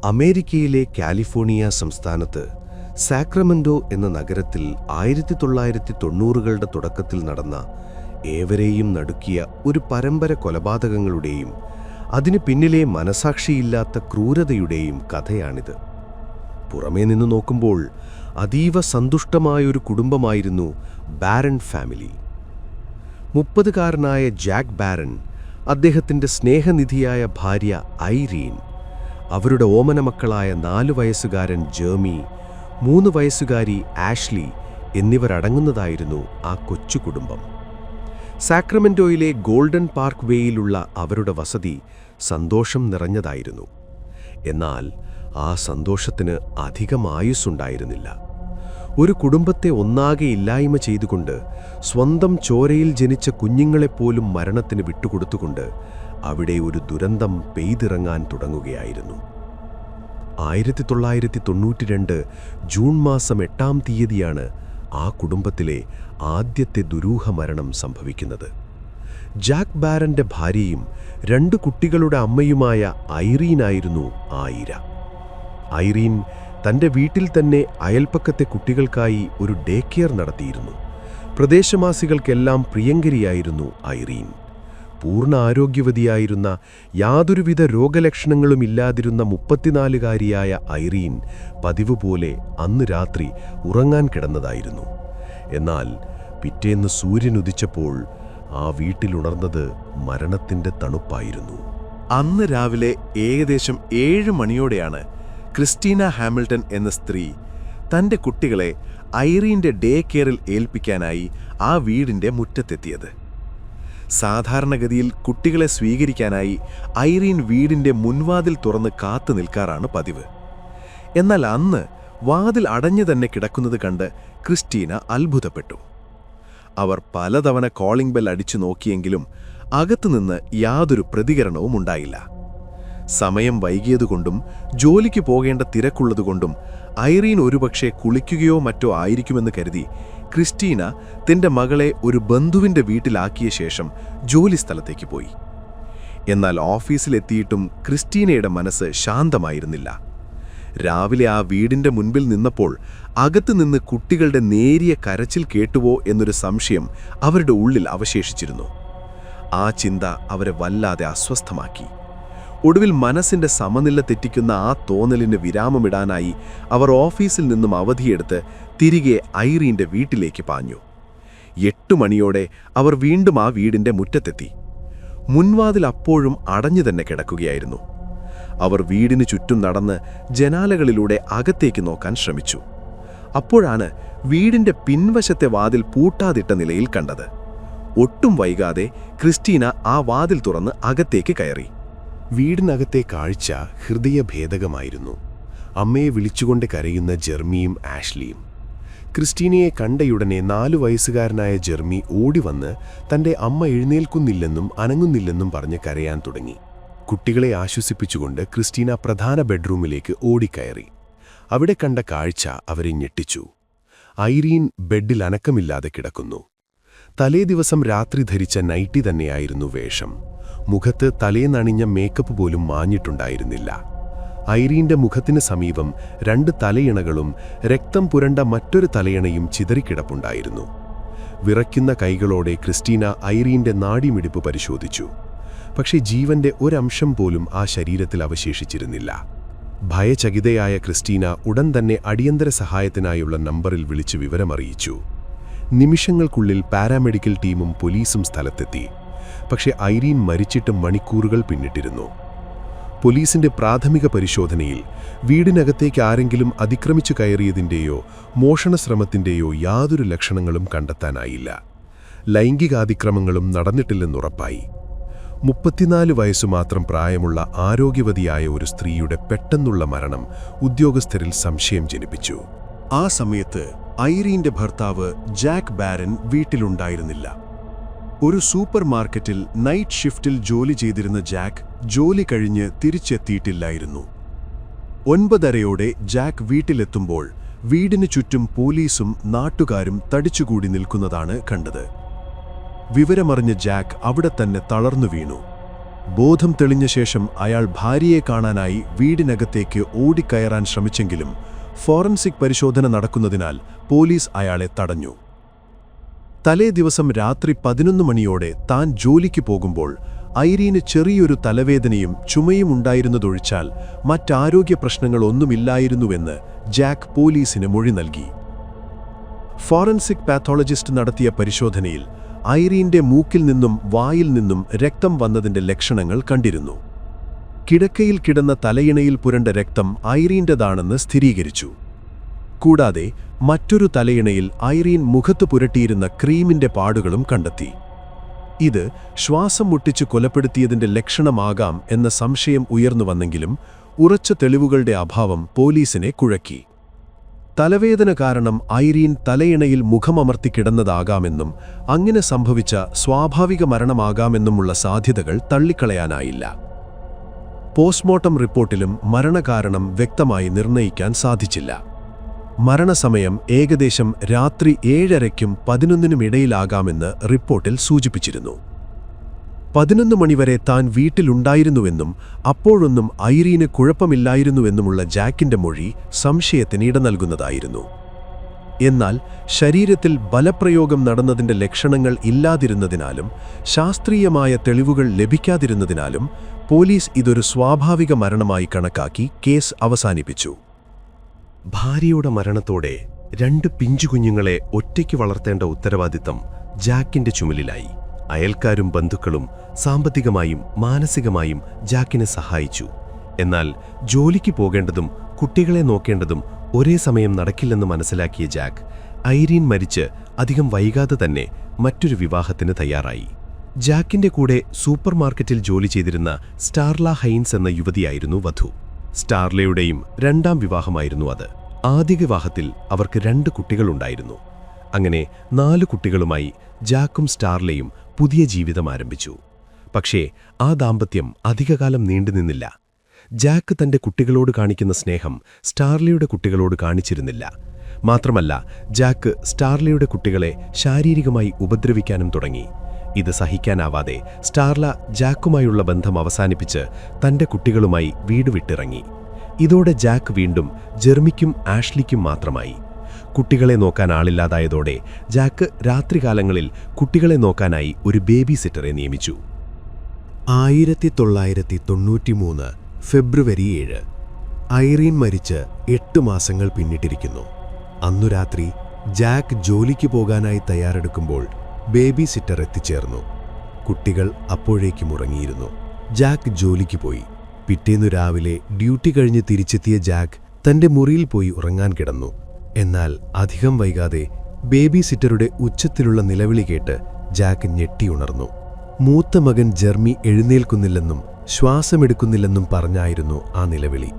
അമേരിക്കയിലെ കാലിഫോർണിയ സംസ്ഥാനത്ത് സാക്രമെന്റോ എന്ന നഗരത്തിൽ 1990കളുടെ തുടക്കത്തിൽ നടന്ന ഏവരെയും നടുക്കിയ ഒരു പരമ്പര കൊലപാതകങ്ങളുടെയും അതിന് പിന്നിലെ മനസാക്ഷിയില്ലാത്ത ക്രൂരതയുടെയും കഥയാണിത്. പുറമേ നിന്ന് നോക്കുമ്പോൾ അതീവ സന്തുഷ്ടമായൊരു കുടുംബമായിരുന്നു ബാരൺ ഫാമിലി. 30കാരനായ ജാക്ക് ബാരൺ, അദ്ദേഹത്തിൻ്റെ സ്നേഹനിധിയായ ഭാര്യ ഐറീൻ, അവരുടെ ഓമനമക്കളായ 4 വയസ്സുകാരൻ ജെർമി, 3 വയസ്സുകാരി ആഷ്ലി എന്നിവരടങ്ങുന്നതായിരുന്നു ആ കൊച്ചു കുടുംബം. സാക്രമെന്റോയിലെ ഗോൾഡൻ പാർക്ക് വേയിലുള്ള അവരുടെ വസതി സന്തോഷം നിറഞ്ഞതായിരുന്നു. എന്നാൽ ആ സന്തോഷത്തിന് അധികം ആയുസ്സുണ്ടായിരുന്നില്ല. ഒരു കുടുംബത്തെ ഒന്നാകെ ഇല്ലായ്മ ചെയ്തുകൊണ്ട്, സ്വന്തം ചോരയിൽ ജനിച്ച കുഞ്ഞുങ്ങളെപ്പോലും മരണത്തിന് വിട്ടുകൊടുത്തുകൊണ്ട് അവിടെ ഒരു ദുരന്തം പെയ്തിറങ്ങാൻ തുടങ്ങുകയായിരുന്നു. 1992 ജൂൺ മാസം 8-ാം തീയതിയാണ് ആ കുടുംബത്തിലെ ആദ്യത്തെ ദുരൂഹ മരണം സംഭവിക്കുന്നത്. ജാക്ക് ബാരന്റെ ഭാര്യയും 2 കുട്ടികളുടെ അമ്മയുമായ ഐറീനായിരുന്നു ആ ഇര. ഐറീൻ തൻ്റെ വീട്ടിൽ തന്നെ അയൽപ്പക്കത്തെ കുട്ടികൾക്കായി ഒരു ഡേ കെയർ നടത്തിയിരുന്നു. പ്രദേശവാസികൾക്കെല്ലാം പ്രിയങ്കരിയായിരുന്നു ഐറീൻ. പൂർണ്ണ ആരോഗ്യവതിയായിരുന്ന, യാതൊരുവിധ രോഗലക്ഷണങ്ങളുമില്ലാതിരുന്ന 34കാരിയായ ഐറീൻ പതിവ് പോലെ അന്ന് രാത്രി ഉറങ്ങാൻ കിടന്നതായിരുന്നു. എന്നാൽ പിറ്റേന്ന് സൂര്യൻ ഉദിച്ചപ്പോൾ ആ വീട്ടിലുണർന്നത് മരണത്തിൻ്റെ തണുപ്പായിരുന്നു. അന്ന് രാവിലെ ഏകദേശം 7 മണിയോടെയാണ് ക്രിസ്റ്റീന ഹാമിൽട്ടൺ എന്ന സ്ത്രീ തൻ്റെ കുട്ടികളെ ഐറീൻ്റെ ഡേ കെയറിൽ ഏൽപ്പിക്കാനായി ആ വീടിൻ്റെ മുറ്റത്തെത്തിയത്. സാധാരണഗതിയിൽ കുട്ടികളെ സ്വീകരിക്കാനായി ഐറീൻ വീടിൻ്റെ മുൻവാതിൽ തുറന്ന് കാത്തു നിൽക്കാറാണ് പതിവ്. എന്നാൽ അന്ന് വാതിൽ അടഞ്ഞു തന്നെ കിടക്കുന്നത് കണ്ട് ക്രിസ്റ്റീന അത്ഭുതപ്പെട്ടു. അവർ പലതവണ കോളിംഗ് ബെൽ അടിച്ചു നോക്കിയെങ്കിലും അകത്തുനിന്ന് യാതൊരു പ്രതികരണവും ഉണ്ടായില്ല. സമയം വൈകിയതുകൊണ്ടും ജോലിക്ക് പോകേണ്ട തിരക്കുള്ളതുകൊണ്ടും ഐറീൻ ഒരുപക്ഷെ കുളിക്കുകയോ മറ്റോ ആയിരിക്കുമെന്ന് കരുതി ക്രിസ്റ്റീന തന്റെ മകളെ ഒരു ബന്ധുവിൻ്റെ വീട്ടിലാക്കിയ ശേഷം ജോലിസ്ഥലത്തേക്ക് പോയി. എന്നാൽ ഓഫീസിലെത്തിയിട്ടും ക്രിസ്റ്റീനയുടെ മനസ്സ് ശാന്തമായിരുന്നില്ല. രാവിലെ ആ വീടിൻ്റെ മുൻപിൽ നിന്നപ്പോൾ അകത്തുനിന്ന് കുട്ടികളുടെ നേരിയ കരച്ചിൽ കേട്ടുവോ എന്നൊരു സംശയം അവരുടെ ഉള്ളിൽ അവശേഷിച്ചിരുന്നു. ആ ചിന്ത അവരെ വല്ലാതെ അസ്വസ്ഥമാക്കി. ഒടുവിൽ മനസ്സിൻ്റെ സമനില തെറ്റിക്കുന്ന ആ തോന്നലിന് വിരാമമിടാനായി അവർ ഓഫീസിൽ നിന്നും അവധിയെടുത്ത് തിരികെ ഐറീൻ്റെ വീട്ടിലേക്ക് പാഞ്ഞു. 8 മണിയോടെ അവർ വീണ്ടും ആ വീടിൻ്റെ മുറ്റത്തെത്തി. മുൻവാതിൽ അപ്പോഴും അടഞ്ഞു തന്നെ കിടക്കുകയായിരുന്നു. അവർ വീടിന് ചുറ്റും നടന്ന് ജനാലകളിലൂടെ അകത്തേക്ക് നോക്കാൻ ശ്രമിച്ചു. അപ്പോഴാണ് വീടിൻ്റെ പിൻവശത്തെ വാതിൽ പൂട്ടാതിട്ട നിലയിൽ കണ്ടത്. ഒട്ടും വൈകാതെ ക്രിസ്റ്റീന ആ വാതിൽ തുറന്ന് അകത്തേക്ക് കയറി. വീടിനകത്തെ കാഴ്ച ഹൃദയഭേദകമായിരുന്നു. അമ്മയെ വിളിച്ചുകൊണ്ട് കരയുന്ന ജെർമിയും ആഷ്ലിയും. ക്രിസ്റ്റീനയെ കണ്ടയുടനെ 4 വയസ്സുകാരനായ ജെർമി ഓടിവന്ന് തൻ്റെ അമ്മ എഴുന്നേൽക്കുന്നില്ലെന്നും അനങ്ങുന്നില്ലെന്നും പറഞ്ഞ് കരയാൻ തുടങ്ങി. കുട്ടികളെ ആശ്വസിപ്പിച്ചുകൊണ്ട് ക്രിസ്റ്റീന പ്രധാന ബെഡ്റൂമിലേക്ക് ഓടിക്കയറി. അവിടെ കണ്ട കാഴ്ച അവരെ ഞെട്ടിച്ചു. ഐറീൻ ബെഡിൽ അനക്കമില്ലാതെ കിടക്കുന്നു. തലേദിവസം രാത്രി ധരിച്ച നൈറ്റി തന്നെയായിരുന്നു വേഷം. മുഖത്ത് തലേന്നണിഞ്ഞ മേക്കപ്പ് പോലും മാഞ്ഞിട്ടുണ്ടായിരുന്നില്ല. ഐറീൻ്റെ മുഖത്തിന് സമീപം 2 തലയിണകളും രക്തം പുരണ്ട മറ്റൊരു തലയിണയും ചിതറിക്കിടപ്പുണ്ടായിരുന്നു. വിറയ്ക്കുന്ന കൈകളോടെ ക്രിസ്റ്റീന ഐറീൻ്റെ നാഡിമിടിപ്പ് പരിശോധിച്ചു. പക്ഷേ ജീവന്റെ ഒരംശം പോലും ആ ശരീരത്തിൽ അവശേഷിച്ചിരുന്നില്ല. ഭയചകിതയായ ക്രിസ്റ്റീന ഉടൻ തന്നെ അടിയന്തര സഹായത്തിനായുള്ള നമ്പറിൽ വിളിച്ച് വിവരമറിയിച്ചു. നിമിഷങ്ങൾക്കുള്ളിൽ പാരാമെഡിക്കൽ ടീമും പോലീസും സ്ഥലത്തെത്തി. പക്ഷേ ഐറീൻ മരിച്ചിട്ട് മണിക്കൂറുകൾ പിന്നിട്ടിരുന്നു. പോലീസിന്റെ പ്രാഥമിക പരിശോധനയിൽ വീടിനകത്തേക്ക് ആരെങ്കിലും അതിക്രമിച്ചു കയറിയതിൻ്റെയോ മോഷണശ്രമത്തിൻ്റെയോ യാതൊരു ലക്ഷണങ്ങളും കണ്ടെത്താനായില്ല. ലൈംഗികാതിക്രമങ്ങളും നടന്നിട്ടില്ലെന്നുറപ്പായി. 34 വയസ്സു മാത്രം പ്രായമുള്ള ആരോഗ്യവതിയായ ഒരു സ്ത്രീയുടെ പെട്ടെന്നുള്ള മരണം ഉദ്യോഗസ്ഥരിൽ സംശയം ജനിപ്പിച്ചു. ആ സമയത്ത് ഐറീൻ്റെ ഭർത്താവ് ജാക്ക് ബാരൻ വീട്ടിലുണ്ടായിരുന്നില്ല. ഒരു സൂപ്പർ മാർക്കറ്റിൽ നൈറ്റ് ഷിഫ്റ്റിൽ ജോലി ചെയ്തിരുന്ന ജാക്ക് ജോലി കഴിഞ്ഞ് തിരിച്ചെത്തിയിട്ടില്ലായിരുന്നു. 9:30 ജാക്ക് വീട്ടിലെത്തുമ്പോൾ വീടിനു ചുറ്റും പോലീസും നാട്ടുകാരും തടിച്ചുകൂടി നിൽക്കുന്നതാണ് കണ്ടത്. വിവരമറിഞ്ഞ ജാക്ക് അവിടെ തന്നെ തളർന്നു വീണു. ബോധം തെളിഞ്ഞ ശേഷം അയാൾ ഭാര്യയെ കാണാനായി വീടിനകത്തേക്ക് ഓടിക്കയറാൻ ശ്രമിച്ചെങ്കിലും ഫോറൻസിക് പരിശോധന നടക്കുന്നതിനാൽ പോലീസ് അയാളെ തടഞ്ഞു. തലേ ദിവസം രാത്രി 11 മണിയോടെ താൻ ജോലിക്ക് പോകുമ്പോൾ ഐറീന് ചെറിയൊരു തലവേദനയും ചുമയും ഉണ്ടായിരുന്നതൊഴിച്ചാൽ മറ്റാരോഗ്യ പ്രശ്നങ്ങളൊന്നുമില്ലായിരുന്നുവെന്ന് ജാക്ക് പോലീസിന് മൊഴി നൽകി. ഫോറൻസിക് പാത്തോളജിസ്റ്റ് നടത്തിയ പരിശോധനയിൽ ഐറീന്റെ മൂക്കിൽ നിന്നും വായിൽ നിന്നും രക്തം വന്നതിന്റെ ലക്ഷണങ്ങൾ കണ്ടിരുന്നു. കിടക്കയിൽ കിടന്ന തലയിണയിൽ പുരണ്ട രക്തം ഐറീന്റേതാണെന്ന് സ്ഥിരീകരിച്ചു. കൂടാതെ മറ്റൊരു തലയിണയിൽ ഐറീൻ മുഖത്ത് പുരട്ടിയിരുന്ന ക്രീമിന്റെ പാടുകളും കണ്ടെത്തി. ഇത് ശ്വാസം മുട്ടിച്ച് കൊലപ്പെടുത്തിയതിന്റെ ലക്ഷണമാകാം എന്ന സംശയം ഉയർന്നുവന്നെങ്കിലും ഉറച്ച തെളിവുകളുടെ അഭാവം പോലീസിനെ കുഴക്കി. തലവേദന കാരണം ഐറീൻ തലയിണയിൽ മുഖമമർത്തി കിടന്നതാകാമെന്നും അങ്ങനെ സംഭവിച്ച സ്വാഭാവിക മരണമാകാമെന്നുമുള്ള സാധ്യതകൾ തള്ളിക്കളയാനായില്ല. പോസ്റ്റ്മോർട്ടം റിപ്പോർട്ടിലും മരണകാരണം വ്യക്തമായി നിർണയിക്കാൻ സാധിച്ചില്ല. മരണസമയം ഏകദേശം രാത്രി 7:30-നും 11-നും ഇടയിലാകാമെന്ന് റിപ്പോർട്ടിൽ സൂചിപ്പിച്ചിരുന്നു. 11 മണിവരെ താൻ വീട്ടിലുണ്ടായിരുന്നുവെന്നും അപ്പോഴൊന്നും ഐറീന് കുഴപ്പമില്ലായിരുന്നുവെന്നുമുള്ള ജാക്കിന്റെ മൊഴി സംശയത്തിന് ഇട നൽകുന്നതായിരുന്നു. എന്നാൽ ശരീരത്തിൽ ബലപ്രയോഗം നടന്നതിന്റെ ലക്ഷണങ്ങൾ ഇല്ലാതിരുന്നതിനാലും ശാസ്ത്രീയമായ തെളിവുകൾ ലഭിക്കാതിരുന്നതിനാലും പോലീസ് ഇതൊരു സ്വാഭാവിക മരണമായി കണക്കാക്കി കേസ് അവസാനിപ്പിച്ചു. ഭാര്യയുടെ മരണത്തോടെ 2 പിഞ്ചുകുഞ്ഞുങ്ങളെ ഒറ്റയ്ക്ക് വളർത്തേണ്ട ഉത്തരവാദിത്തം ജാക്കിന്റെ ചുമലിലായി. അയൽക്കാരും ബന്ധുക്കളും സാമ്പത്തികമായും മാനസികമായും ജാക്കിനെ സഹായിച്ചു. എന്നാൽ ജോലിക്ക് പോകേണ്ടതും കുട്ടികളെ നോക്കേണ്ടതും ഒരേ സമയം നടക്കില്ലെന്ന് മനസ്സിലാക്കിയ ജാക്ക് ഐറീൻ മരിച്ച് അധികം വൈകാതെ തന്നെ മറ്റൊരു വിവാഹത്തിന് തയ്യാറായി. ജാക്കിന്റെ കൂടെ സൂപ്പർമാർക്കറ്റിൽ ജോലി ചെയ്തിരുന്ന സ്റ്റാർല ഹൈൻസ് എന്ന യുവതിയായിരുന്നു വധു. സ്റ്റാർലയുടെയും 2ാം വിവാഹമായിരുന്നു അത്. ആദ്യ വിവാഹത്തിൽ അവർക്ക് 2 കുട്ടികളുണ്ടായിരുന്നു. അങ്ങനെ 4 കുട്ടികളുമായി ജാക്കും സ്റ്റാർലയും പുതിയ ജീവിതം ആരംഭിച്ചു. പക്ഷേ ആ ദാമ്പത്യം അധികകാലം നീണ്ടുനിന്നില്ല. ജാക്ക് തന്റെ കുട്ടികളോട് കാണിക്കുന്ന സ്നേഹം സ്റ്റാർലയുടെ കുട്ടികളോട് കാണിച്ചിരുന്നില്ല. മാത്രമല്ല, ജാക്ക് സ്റ്റാർലയുടെ കുട്ടികളെ ശാരീരികമായി ഉപദ്രവിക്കാനും തുടങ്ങി. ഇത് സഹിക്കാനാവാതെ സ്റ്റാർല ജാക്കുമായുള്ള ബന്ധം അവസാനിപ്പിച്ച് തന്റെ കുട്ടികളുമായി വീട് വിട്ടിറങ്ങി. ഇതോടെ ജാക്ക് വീണ്ടും ജെർമിക്കും ആഷ്ലിക്കും മാത്രമായി. കുട്ടികളെ നോക്കാൻ ആളില്ലാതായതോടെ ജാക്ക് രാത്രികാലങ്ങളിൽ കുട്ടികളെ നോക്കാനായി ഒരു ബേബി സിറ്ററെ നിയമിച്ചു. 1993 ഫെബ്രുവരി 7 ഐറീൻ മരിച്ച് 8 മാസങ്ങൾ പിന്നിട്ടിരിക്കുന്നു. അന്നു രാത്രി ജാക്ക് ജോലിക്ക് പോകാനായി തയ്യാറെടുക്കുമ്പോൾ ബേബി സിറ്റർ എത്തിച്ചേർന്നു. കുട്ടികൾ അപ്പോഴേക്കും ഉറങ്ങിയിരുന്നു. ജാക്ക് ജോലിക്ക് പോയി. പിറ്റേന്നു രാവിലെ ഡ്യൂട്ടി കഴിഞ്ഞ് തിരിച്ചെത്തിയ ജാക്ക് തന്റെ മുറിയിൽ പോയി ഉറങ്ങാൻ കിടന്നു. എന്നാൽ അധികം വൈകാതെ ബേബി സിറ്ററുടെ ഉച്ചത്തിലുള്ള നിലവിളി കേട്ട് ജാക്ക് ഞെട്ടിയുണർന്നു. മൂത്ത മകൻ ജെർമി എഴുന്നേൽക്കുന്നില്ലെന്നും ശ്വാസമെടുക്കുന്നില്ലെന്നും പറഞ്ഞായിരുന്നു ആ നിലവിളി.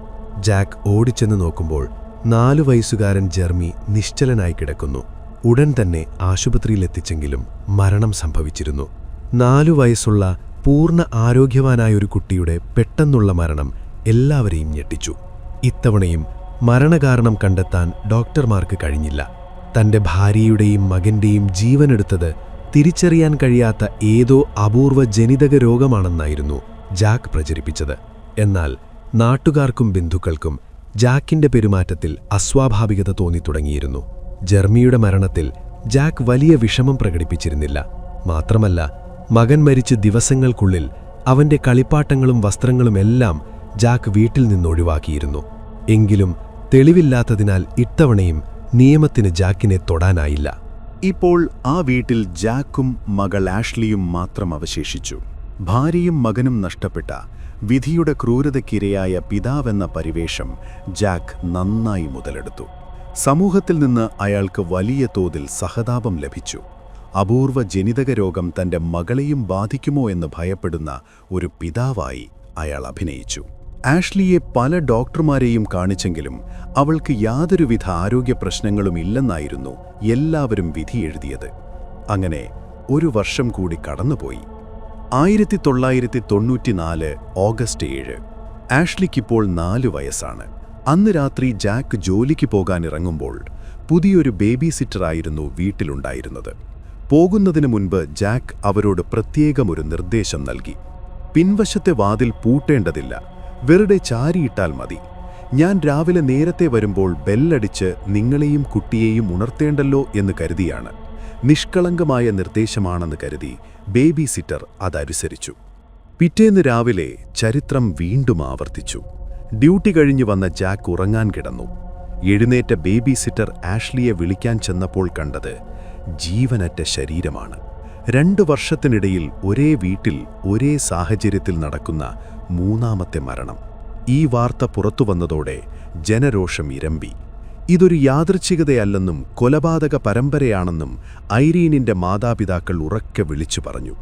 ജാക്ക് ഓടിച്ചെന്ന് നോക്കുമ്പോൾ 4 വയസ്സുകാരൻ ജെർമി നിശ്ചലനായി കിടക്കുന്നു. ഉടൻ തന്നെ ആശുപത്രിയിലെത്തിച്ചെങ്കിലും മരണം സംഭവിച്ചിരുന്നു. 4 വയസ്സുള്ള പൂർണ്ണ ആരോഗ്യവാനായൊരു കുട്ടിയുടെ പെട്ടെന്നുള്ള മരണം എല്ലാവരെയും ഞെട്ടിച്ചു. ഇത്തവണയും മരണകാരണം കണ്ടെത്താൻ ഡോക്ടർമാർക്ക് കഴിഞ്ഞില്ല. തന്റെ ഭാര്യയുടെയും മകന്റെയും ജീവനെടുത്തത് തിരിച്ചറിയാൻ കഴിയാത്ത ഏതോ അപൂർവ ജനിതക രോഗമാണെന്നായിരുന്നു ജാക്ക് പ്രചരിപ്പിച്ചത്. എന്നാൽ നാട്ടുകാർക്കും ബന്ധുക്കൾക്കും ജാക്കിന്റെ പെരുമാറ്റത്തിൽ അസ്വാഭാവികത തോന്നിത്തുടങ്ങിയിരുന്നു. ജെർമിയുടെ മരണത്തിൽ ജാക്ക് വലിയ വിഷമം പ്രകടിപ്പിച്ചിരുന്നില്ല. മാത്രമല്ല, മകൻ മരിച്ച് ദിവസങ്ങൾക്കുള്ളിൽ അവന്റെ കളിപ്പാട്ടങ്ങളും വസ്ത്രങ്ങളുമെല്ലാം ജാക്ക് വീട്ടിൽ നിന്നൊഴിവാക്കിയിരുന്നു. എങ്കിലും തെളിവില്ലാത്തതിനാൽ ഇത്തവണയും നിയമത്തിന് ജാക്കിനെ തൊടാനായില്ല. ഇപ്പോൾ ആ വീട്ടിൽ ജാക്കും മകൾ ആഷ്ലിയും മാത്രം അവശേഷിച്ചു. ഭാര്യയും മകനും നഷ്ടപ്പെട്ട വിധിയുടെ ക്രൂരതയ്ക്കിരയായ പിതാവെന്ന പരിവേഷം ജാക്ക് നന്നായി മുതലെടുത്തു. സമൂഹത്തിൽ നിന്ന് അയാൾക്ക് വലിയ തോതിൽ സഹതാപം ലഭിച്ചു. അപൂർവ ജനിതക രോഗം തന്റെ മകളെയും ബാധിക്കുമോ എന്ന് ഭയപ്പെടുന്ന ഒരു പിതാവായി അയാൾ അഭിനയിച്ചു. ആഷ്ലിയെ പല ഡോക്ടർമാരെയും കാണിച്ചെങ്കിലും അവൾക്ക് യാതൊരുവിധ ആരോഗ്യ പ്രശ്നങ്ങളും ഇല്ലെന്നായിരുന്നു എല്ലാവരും വിധിയെഴുതിയത്. അങ്ങനെ 1 വർഷം കൂടി കടന്നുപോയി. 1994 ഓഗസ്റ്റ് 7. ആഷ്ലിക്കിപ്പോൾ 4 വയസ്സാണ്. അന്ന് രാത്രി ജാക്ക് ജോലിക്ക് പോകാനിറങ്ങുമ്പോൾ പുതിയൊരു ബേബി സിറ്ററായിരുന്നു വീട്ടിലുണ്ടായിരുന്നത്. പോകുന്നതിന് മുൻപ് ജാക്ക് അവരോട് പ്രത്യേകം ഒരു നിർദ്ദേശം നൽകി. പിൻവശത്തെ വാതിൽ പൂട്ടേണ്ടതില്ല, വെറുതെ ചാരിയിട്ടാൽ മതി. ഞാൻ രാവിലെ നേരത്തെ വരുമ്പോൾ ബെല്ലടിച്ച് നിങ്ങളെയും കുട്ടിയെയും ഉണർത്തേണ്ടല്ലോ എന്ന് കരുതിയാണ്. നിഷ്കളങ്കമായ നിർദ്ദേശമാണെന്ന് കരുതി ബേബി സിറ്റർ അതനുസരിച്ചു. പിറ്റേന്ന് രാവിലെ ചരിത്രം വീണ്ടും ആവർത്തിച്ചു. ഡ്യൂട്ടി കഴിഞ്ഞു വന്ന ജാക്ക് ഉറങ്ങാൻ കിടന്നു. എഴുന്നേറ്റ ബേബി സിറ്റർ ആഷ്ലിയെ വിളിക്കാൻ ചെന്നപ്പോൾ കണ്ടത് ജീവനറ്റ ശരീരമാണ്. 2 വർഷത്തിനിടയിൽ ഒരേ വീട്ടിൽ ഒരേ സാഹചര്യത്തിൽ നടക്കുന്ന മൂന്നാമത്തെ മരണം. ഈ വാർത്ത പുറത്തുവന്നതോടെ ജനരോഷം ഇരമ്പി. ഇതൊരു യാദൃച്ഛികതയല്ലെന്നും കൊലപാതക പരമ്പരയാണെന്നും ഐറീനിന്റെ മാതാപിതാക്കൾ ഉറക്കെ വിളിച്ചു പറഞ്ഞു.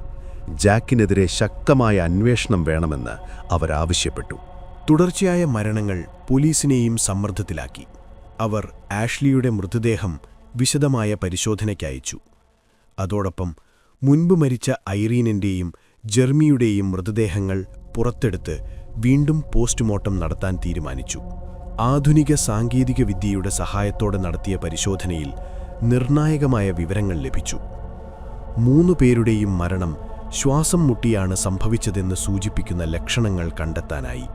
ജാക്കിനെതിരെ ശക്തമായ അന്വേഷണം വേണമെന്ന് അവരാവശ്യപ്പെട്ടു. തുടർച്ചയായ മരണങ്ങൾ പോലീസിനെയും സമ്മർദ്ദത്തിലാക്കി. അവർ ആഷ്ലിയുടെ മൃതദേഹം വിശദമായ പരിശോധനയ്ക്കയച്ചു. അതോടൊപ്പം മുൻപ് മരിച്ച ഐറീനിന്റെയും ജെർമിയുടെയും മൃതദേഹങ്ങൾ പുറത്തെടുത്ത് വീണ്ടും പോസ്റ്റ്മോർട്ടം നടത്താൻ തീരുമാനിച്ചു. ആധുനിക സാങ്കേതിക വിദ്യയുടെ സഹായത്തോടെ നടത്തിയ പരിശോധനയിൽ നിർണായകമായ വിവരങ്ങൾ ലഭിച്ചു. 3 പേരുടെയും മരണം ശ്വാസം മുട്ടിയാണ് സംഭവിച്ചതെന്ന് സൂചിപ്പിക്കുന്ന ലക്ഷണങ്ങൾ കണ്ടെത്താനായി.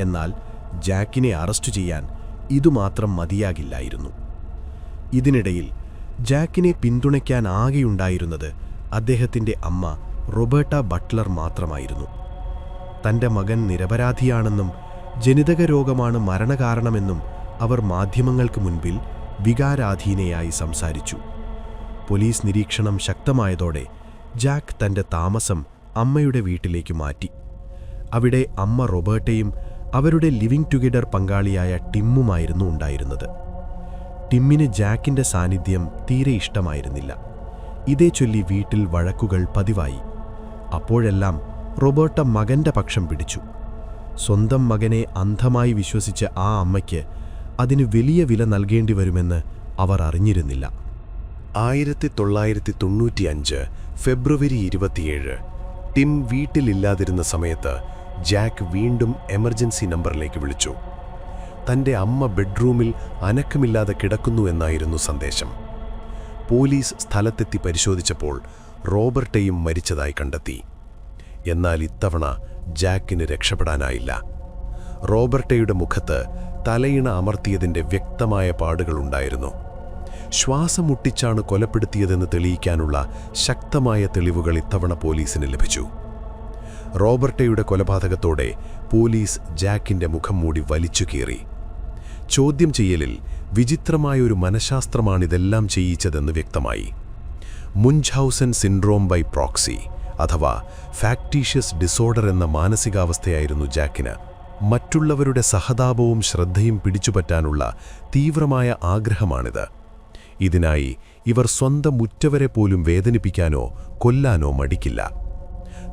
എന്നാൽ ജാക്കിനെ അറസ്റ്റ് ചെയ്യാൻ ഇതുമാത്രം മതിയാകില്ലായിരുന്നു. ഇതിനിടയിൽ ജാക്കിനെ പിന്തുണയ്ക്കാൻ ആകെയുണ്ടായിരുന്നത് അദ്ദേഹത്തിന്റെ അമ്മ റോബർട്ട ബട്ട്ലർ മാത്രമായിരുന്നു. തന്റെ മകൻ നിരപരാധിയാണെന്നും ജനിതക രോഗമാണ് മരണകാരണമെന്നും അവർ മാധ്യമങ്ങൾക്ക് മുൻപിൽ വികാരാധീനയായി സംസാരിച്ചു. പോലീസ് നിരീക്ഷണം ശക്തമായതോടെ ജാക്ക് തന്റെ താമസം അമ്മയുടെ വീട്ടിലേക്ക് മാറ്റി. അവിടെ അമ്മ റോബർട്ടയും അവരുടെ ലിവിംഗ് ടുഗെദർ പങ്കാളിയായ ടിമ്മുമായിരുന്നു ഉണ്ടായിരുന്നത്. ടിമ്മിന് ജാക്കിന്റെ സാന്നിധ്യം തീരെ ഇഷ്ടമായിരുന്നില്ല. ഇതേച്ചൊല്ലി വീട്ടിൽ വഴക്കുകൾ പതിവായി. അപ്പോഴെല്ലാം റോബർട്ട മകന്റെ പക്ഷം പിടിച്ചു. സ്വന്തം മകനെ അന്ധമായി വിശ്വസിച്ച ആ അമ്മയ്ക്ക് അതിന് വലിയ വില നൽകേണ്ടി വരുമെന്ന് അവർ അറിഞ്ഞിരുന്നില്ല. 1995 ഫെബ്രുവരി 27 ടിം വീട്ടിലില്ലാതിരുന്ന സമയത്ത് ജാക്ക് വീണ്ടും എമർജൻസി നമ്പറിലേക്ക് വിളിച്ചു. തന്റെ അമ്മ ബെഡ്റൂമിൽ അനക്കമില്ലാതെ കിടക്കുന്നു എന്നായിരുന്നു സന്ദേശം. പോലീസ് സ്ഥലത്തെത്തി പരിശോധിച്ചപ്പോൾ റോബർട്ടയും മരിച്ചതായി കണ്ടെത്തി. എന്നാൽ ഇത്തവണ ജാക്കിന് രക്ഷപ്പെടാനായില്ല. റോബർട്ടയുടെ മുഖത്ത് തലയിണ അമർത്തിയതിൻ്റെ വ്യക്തമായ പാടുകളുണ്ടായിരുന്നു. ശ്വാസം മുട്ടിച്ചാണ് കൊലപ്പെടുത്തിയതെന്ന് തെളിയിക്കാനുള്ള ശക്തമായ തെളിവുകൾ ഇത്തവണ പോലീസിന് ലഭിച്ചു. റോബർട്ടയുടെ കൊലപാതകത്തോടെ പോലീസ് ജാക്കിന്റെ മുഖം മൂടി വലിച്ചു കീറി. ചോദ്യം ചെയ്യലിൽ വിചിത്രമായൊരു മനഃശാസ്ത്രമാണിതെല്ലാം ചെയ്യിച്ചതെന്ന് വ്യക്തമായി. മുൻചൗസൻ സിൻഡ്രോം ബൈ പ്രോക്സി അഥവാ ഫാക്ടീഷ്യസ് ഡിസോർഡർ എന്ന മാനസികാവസ്ഥയായിരുന്നു ജാക്കിന്. മറ്റുള്ളവരുടെ സഹതാപവും ശ്രദ്ധയും പിടിച്ചുപറ്റാനുള്ള തീവ്രമായ ആഗ്രഹമാണിത്. ഇതിനായി ഇവർ സ്വന്തം ഉറ്റവരെ പോലും വേദനിപ്പിക്കാനോ കൊല്ലാനോ മടിക്കില്ല.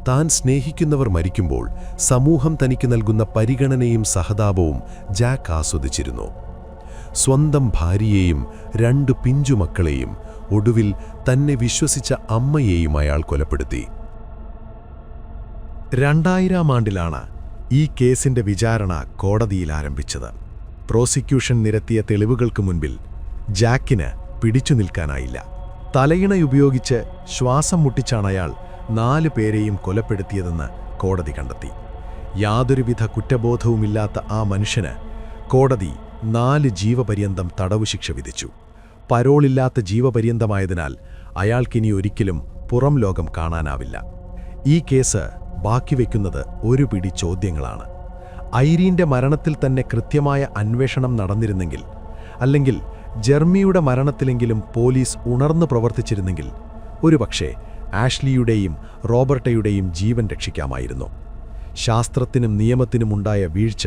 താൻ സ്നേഹിക്കുന്നവർ മരിക്കുമ്പോൾ സമൂഹം തനിക്ക് നൽകുന്ന പരിഗണനയും സഹതാപവും ജാക്ക് ആസ്വദിച്ചിരുന്നു. സ്വന്തം ഭാര്യയെയും 2 പിഞ്ചുമക്കളെയും ഒടുവിൽ തന്നെ വിശ്വസിച്ച അമ്മയെയും അയാൾ കൊലപ്പെടുത്തി. 2000 ആണ്ടിലാണ് ഈ കേസിന്റെ വിചാരണ കോടതിയിൽ ആരംഭിച്ചത്. പ്രോസിക്യൂഷൻ നിരത്തിയ തെളിവുകൾക്ക് മുൻപിൽ ജാക്കിന് പിടിച്ചു നിൽക്കാനായില്ല. തലയിണയുപയോഗിച്ച് ശ്വാസം മുട്ടിച്ചാണ് അയാൾ 4 പേരെയും കൊലപ്പെടുത്തിയതെന്ന് കോടതി കണ്ടെത്തി. യാതൊരുവിധ കുറ്റബോധവുമില്ലാത്ത ആ മനുഷ്യന് കോടതി 4 ജീവപര്യന്തം തടവുശിക്ഷ വിധിച്ചു. പരോളില്ലാത്ത ജീവപര്യന്തമായതിനാൽ അയാൾക്കിനി ഒരിക്കലും പുറം ലോകം കാണാനാവില്ല. ഈ കേസ് ബാക്കിവെക്കുന്നത് ഒരു പിടി ചോദ്യങ്ങളാണ്. ഐറീന്റെ മരണത്തിൽ തന്നെ കൃത്യമായ അന്വേഷണം നടന്നിരുന്നെങ്കിൽ, അല്ലെങ്കിൽ ജെർമിയുടെ മരണത്തിലെങ്കിലും പോലീസ് ഉണർന്നു പ്രവർത്തിച്ചിരുന്നെങ്കിൽ, ഒരുപക്ഷേ ആഷ്ലിയുടെയും റോബർട്ടയുടെയും ജീവൻ രക്ഷിക്കാമായിരുന്നു. ശാസ്ത്രത്തിനും നിയമത്തിനുമുണ്ടായ വീഴ്ച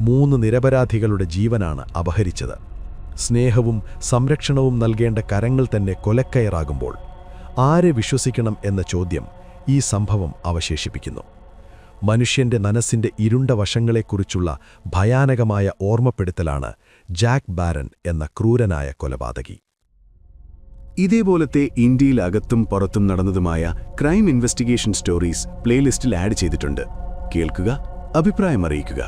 3 നിരപരാധികളുടെ ജീവനാണ് അപഹരിച്ചത്. സ്നേഹവും സംരക്ഷണവും നൽകേണ്ട കരങ്ങൾ തന്നെ കൊലക്കയറാകുമ്പോൾ ആരെ വിശ്വസിക്കണം എന്ന ചോദ്യം ഈ സംഭവം അവശേഷിപ്പിക്കുന്നു. മനുഷ്യന്റെ മനസ്സിന്റെ ഇരുണ്ട വശങ്ങളെക്കുറിച്ചുള്ള ഭയാനകമായ ഓർമ്മപ്പെടുത്തലാണ് ജാക്ക് ബാരൻ എന്ന ക്രൂരനായ കൊലപാതകി. ഇതേപോലത്തെ ഇന്ത്യയിൽ അകത്തും പുറത്തും നടന്നതുമായ ക്രൈം ഇൻവെസ്റ്റിഗേഷൻ സ്റ്റോറീസ് പ്ലേലിസ്റ്റിൽ ആഡ് ചെയ്തിട്ടുണ്ട്. കേൾക്കുക, അഭിപ്രായം അറിയിക്കുക.